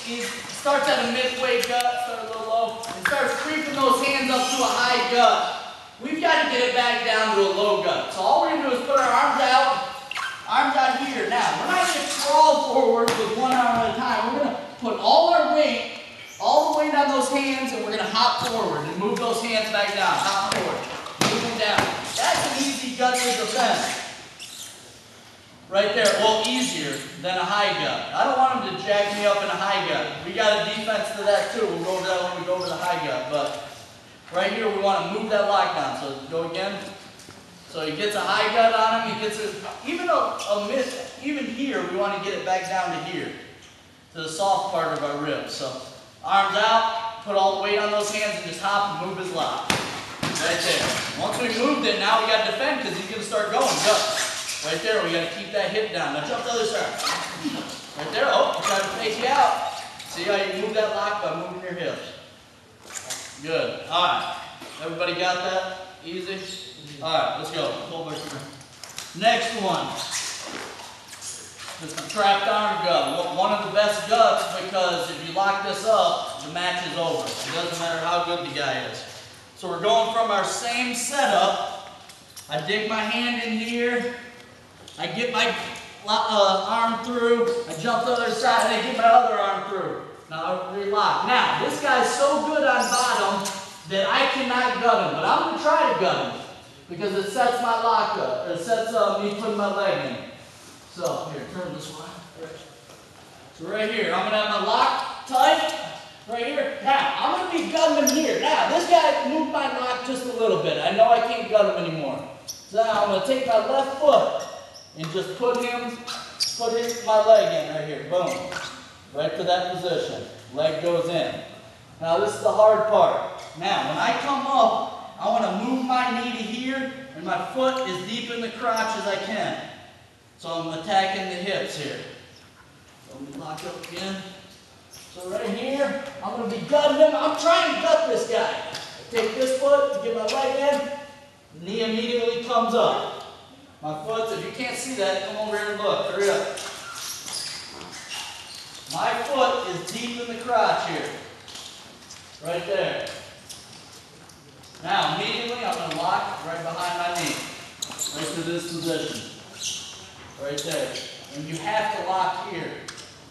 he starts at a midway gut, start a little low, and starts creeping those hands up to a high gut. We've got to get it back down to a low gut. So all we're going to do is put our arms out here. Now, we're not going to crawl forward with one arm at a time. We're going to put all the weight on those hands, and we're going to hop forward and move those hands back down. Hop forward, move them down. That's an easy gut to defend. Right there, well, easier than a high gut. I don't want him to jack me up in a high gut. We got a defense to that too. We'll go over that when we go over the high gut. But right here, we want to move that lockdown. So go again. So he gets a high gut on him. He gets even here, we want to get it back down to here, to the soft part of our ribs. So arms out, put all the weight on those hands, and just hop and move his lock. Right there. Once we moved it, now we got to defend because he's going to start going. Gut. Right there, we got to keep that hip down. Now jump to the other side. Right there, oh, try to fake you out. See how you move that lock by moving your hips. Good. All right. Everybody got that? Easy? All right, let's go. Next one. This is the trapped arm gut. One of the best guts because if you lock this up, the match is over. It doesn't matter how good the guy is. So we're going from our same setup. I dig my hand in here. I get my arm through, I jump to the other side, and I get my other arm through. Now I relock. Now, this guy's so good on bottom that I cannot gut him, but I'm going to try to gut him because it sets my lock up. It sets me putting my leg in. So, here, turn this way. So right here, I'm going to have my lock tight. Right here. Now, I'm going to be gutting him here. Now, this guy moved my lock just a little bit. I know I can't gut him anymore. So now I'm going to take my left foot and just put my leg in right here. Boom. Right to that position. Leg goes in. Now this is the hard part. Now when I come up, I want to move my knee to here and my foot as deep in the crotch as I can. So I'm attacking the hips here. So let me lock up again. So right here, I'm going to be gutting him. I'm trying to gut this guy. I take this foot, get my leg in, knee immediately comes up. My foot, if you can't see that, come over here and look. Hurry up. My foot is deep in the crotch here. Right there. Now, immediately, I'm going to lock right behind my knee. Right to this position. Right there. And you have to lock here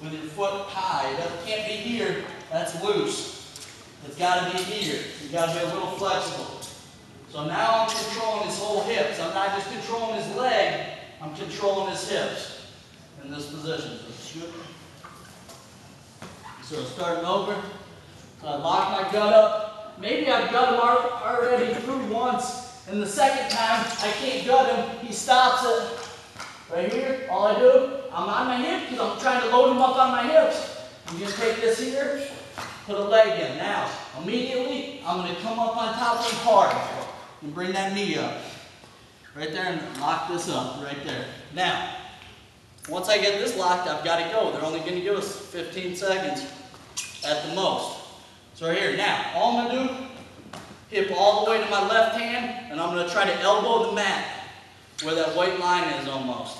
with your foot high. It can't be here. That's loose. It's got to be here. You've got to be a little flexible. So now I'm controlling his whole hips. I'm not just controlling his leg, I'm controlling his hips in this position. So starting over, so I lock my gut up. Maybe I've gut him already through once, and the second time I can't gut him, he stops it. Right here, all I do, I'm on my hip because I'm trying to load him up on my hips. I'm going to take this here, put a leg in. Now, immediately, I'm going to come up on top of him hard. And bring that knee up. Right there and lock this up right there. Now, once I get this locked, I've got to go. They're only going to give us 15 seconds at the most. So right here. Now, all I'm going to do, hip all the way to my left hand, and I'm going to try to elbow the mat where that white line is almost.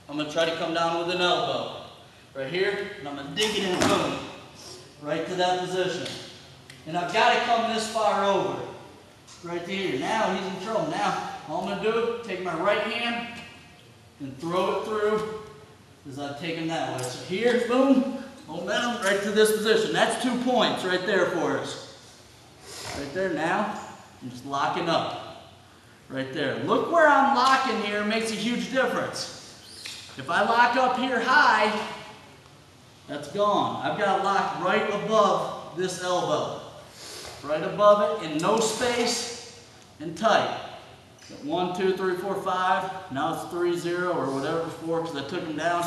I'm going to try to come down with an elbow. Right here, and I'm going to dig it in, boom. Right to that position. And I've got to come this far over. Right here. Now he's in trouble. Now all I'm going to do, take my right hand and throw it through as I take him that way. So here, boom, momentum right to this position. That's 2 points right there for us. Right there now, I'm just locking up. Right there. Look where I'm locking here. It makes a huge difference. If I lock up here high, that's gone. I've got to lock right above this elbow. Right above it, in no space, and tight. 1, 2, 3, 4, 5. Now it's 3, 0, or whatever before, because I took him down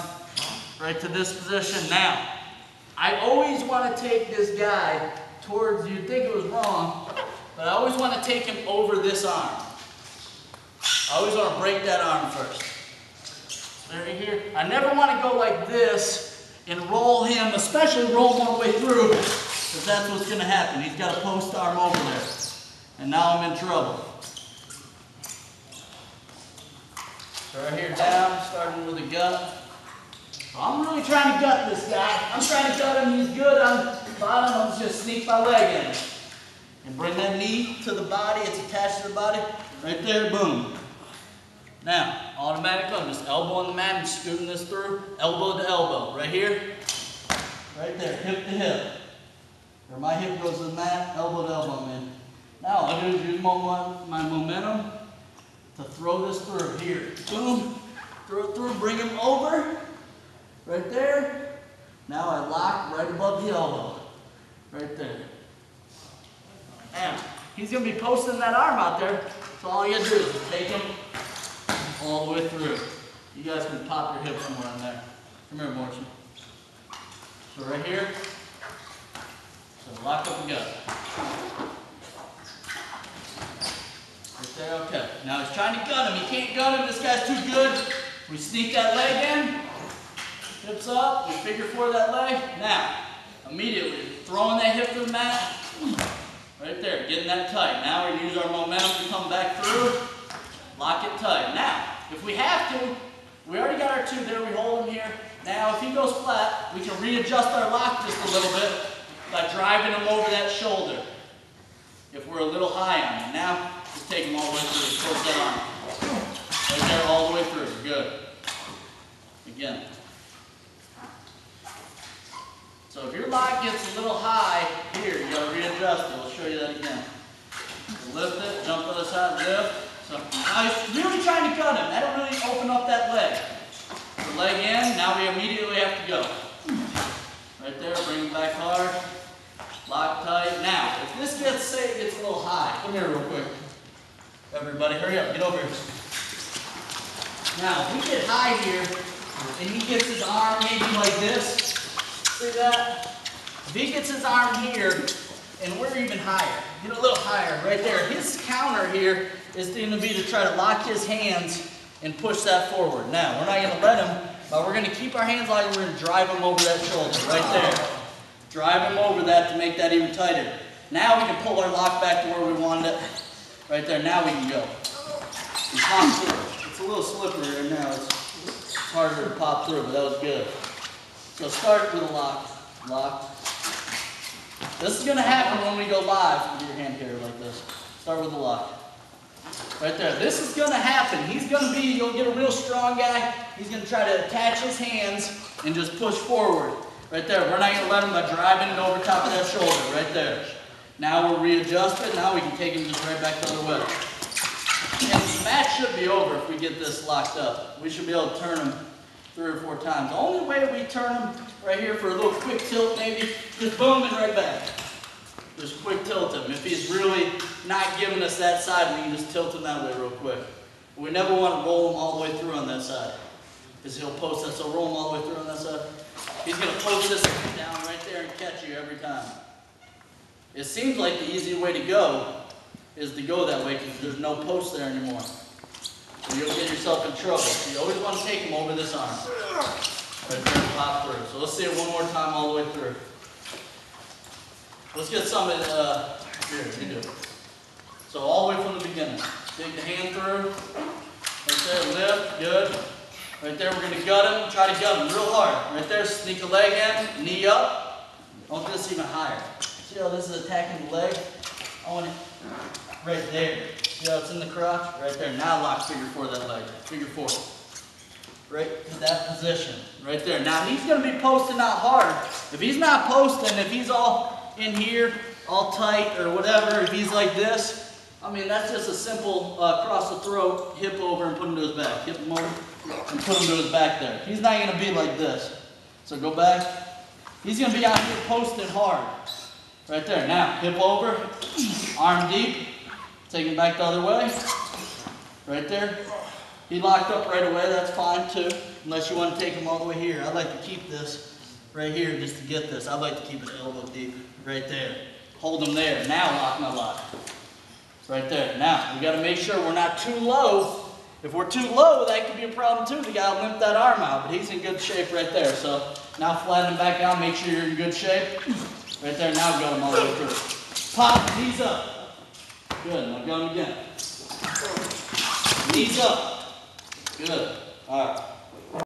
right to this position. Now, I always want to take this guy towards, you'd think it was wrong, but I always want to take him over this arm. I always want to break that arm first. Right here. I never want to go like this and roll him, especially roll him all the way through. Because that's what's going to happen. He's got a post arm over there. And now I'm in trouble. So right here down, starting with the gut. So I'm really trying to gut this guy. I'm trying to gut him. He's good on the bottom, I'm just going to sneak my leg in. And bring that knee to the body, it's attached to the body. Right there, boom. Now, automatically, I'm just elbowing the mat and scooting this through, elbow to elbow. Right here, right there, hip to hip. Where my hip goes to the mat, elbow to elbow, man. Now, all I do is use my momentum to throw this through. Here, boom, throw it through, bring him over. Right there. Now I lock right above the elbow. Right there. Now, he's going to be posting that arm out there, so all you got to do is take him all the way through. You guys can pop your hip somewhere in there. Come here, Morrison. So right here, so lock up the gut. Right there, okay. Now he's trying to gun him. He can't gun him. This guy's too good. We sneak that leg in. Hips up. We figure four that leg. Now, immediately throwing that hip to the mat. Right there, getting that tight. Now we use our momentum to come back through. Lock it tight. Now, if we have to, we already got our two there. We hold him here. Now, if he goes flat, we can readjust our lock just a little bit by driving him over that shoulder. If we're a little high on him. Now, just take him all the way through. Towards that arm. Right there, all the way through. Good. Again. So if your lock gets a little high, here, you got to readjust it. I'll show you that again. So lift it, jump to the side, lift. So now he's really trying to cut him. That'll really open up that leg. The leg in, now we immediately have to go. Right there, bring him back hard. Lock tight. Now, if this gets, say it gets a little high, come here real quick. Everybody, hurry up, get over here. Now, if we get high here, and he gets his arm maybe like this, see that? If he gets his arm here, and we're even higher, get a little higher, right there. His counter here is going to be to try to lock his hands and push that forward. Now, we're not going to let him, but we're going to keep our hands locked and we're going to drive him over that shoulder, right there. Drive him over that to make that even tighter. Now we can pull our lock back to where we wanted it. Right there, now we can go. And pop through. It's a little slippery right now. It's harder to pop through, but that was good. So start with a lock. Lock. This is going to happen when we go live. Put your hand here like this. Start with the lock. Right there. This is going to happen. He's going to be, you'll get a real strong guy. He's going to try to attach his hands and just push forward. Right there. We're not going to let him by driving it over top of that shoulder. Right there. Now we'll readjust it. Now we can take him just right back the other way. And the match should be over if we get this locked up. We should be able to turn him 3 or 4 times. The only way we turn him right here for a little quick tilt maybe, just boom and right back. Just quick tilt him. If he's really not giving us that side, we can just tilt him that way real quick. We never want to roll him all the way through on that side, because he'll post that. So roll him all the way through on that side. He's going to post this down right there and catch you every time. It seems like the easy way to go is to go that way because there's no post there anymore. So you'll get yourself in trouble. So you always want to take him over this arm. Right there and pop through. So let's see it one more time all the way through. Let's get some of here, you do it. So all the way from the beginning. Take the hand through. Right there, lift, good. Right there, we're going to gut him. Try to gut him real hard. Right there, sneak the leg in, knee up. I want this even higher. See how this is attacking the leg? I want it right there. See how it's in the crotch? Right there. Now lock figure 4 that leg. Figure 4. Right to that position. Right there. Now he's going to be posting out hard. If he's not posting, if he's all in here, all tight or whatever, if he's like this, I mean, that's just a simple cross the throat, hip over and put him to his back. Hip him over and put him to his back there. He's not going to be like this. So go back. He's going to be out here posting hard. Right there. Now, hip over, arm deep. Take him back the other way. Right there. He locked up right away. That's fine too. Unless you want to take him all the way here. I'd like to keep this right here just to get this. I'd like to keep it elbow deep. Right there. Hold him there. Now lock my lock. Right there. Now, we got to make sure we're not too low. If we're too low, that could be a problem too. The guy will limp that arm out, but he's in good shape right there. So now flatten him back out. Make sure you're in good shape. Right there. Now go him all the way through. Pop. Knees up. Good. Now go him again. Knees up. Good. All right.